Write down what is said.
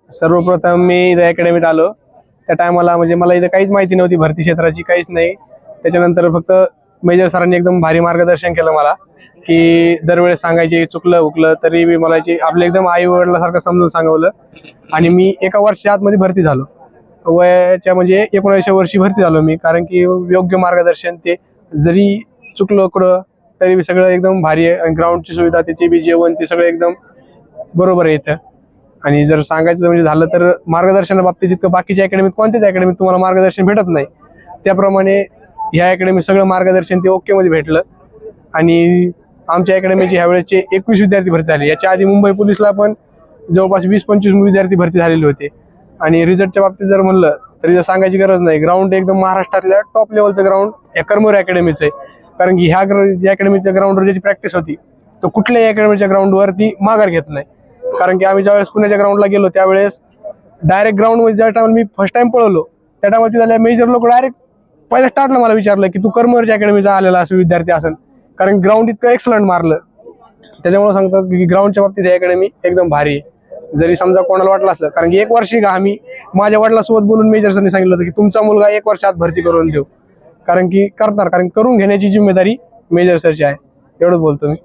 सर्वप्रथम मी इथं अकॅडमीत आलो त्या टायमाला म्हणजे मला इथं काहीच माहिती नव्हती भरती क्षेत्राची, काहीच नाही. त्याच्यानंतर फक्त मेजर सरांनी एकदम भारी मार्गदर्शन केलं मला, की दरवेळेस सांगायचे चुकलं उकलं तरी मी मला आपलं एकदम आई वडिलांसारखं समजून सांगवलं. आणि मी एका वर्षाच्या आतमध्ये भरती झालो, वयाच्या म्हणजे 19व्या वर्षी भरती झालो मी. कारण की योग्य मार्गदर्शन, ते जरी चुकलं कुठं तरी सगळं एकदम भारी आहे. आणि ग्राउंडची सुविधा, त्याची बी जेवण, ते सगळं एकदम बरोबर आहे इथं. आणि जर सांगायचं म्हणजे झालं तर मार्गदर्शनाबाबतीत जितकं बाकीच्या अकॅडमीत कोणत्याच अकॅडमीत तुम्हाला मार्गदर्शन भेटत नाही, त्याप्रमाणे ह्या अकॅडमीत सगळं मार्गदर्शन ते ओकेमध्ये भेटलं. आणि आमच्या अकॅडमीचे ह्यावेळेचे 21 विद्यार्थी भरती झाले. याच्या आधी मुंबई पोलीसला पण जवळपास 20-25 विद्यार्थी भरती झालेले होते. आणि रिझल्टच्या बाबतीत जर म्हणलं तरी सांगायची गरज नाही, ग्राउंड एकदम महाराष्ट्रातल्या टॉप लेवलचं ग्राउंड या करमोर अकॅडमीचं आहे. कारण की ह्या ज्या अकॅडमीच्या ग्राउंडवर ज्याची प्रॅक्टिस होती तो कुठल्याही अकॅडमीच्या ग्राउंडवर ती माघार घेत नाही. कारण की आम्ही ज्यावेळेस पुण्याच्या ग्राउंडला गेलो त्यावेळेस डायरेक्ट ग्राउंडमध्ये ज्या टायमाला मी फर्स्ट टाइम पळवलो त्या टायमाला झाल्या मेजर लोक डायरेक्ट पहिल्या स्टार्टला मला विचारलं की तू करमरच्या अकॅडमीचा आलेला असं विद्यार्थी असेल, कारण ग्राउंड इतकं एक्सलंट मारलं. त्याच्यामुळे सांगतो की ग्राउंडच्या बाबतीत ही अकॅडमी एकदम भारी आहे. जरी समजा कोणाला वाटलं असलं, कारण की 1 वर्षी का आम्ही माझ्या वडिलांसोबत बोलून मेजर सरनी सांगितलं होतं की तुमचा मुलगा 1 वर्षात भरती करून देऊ, कारण की करणार, कारण करून घेण्याची जिम्मेदारी मेजर सरची आहे. एवढंच बोलतो मी.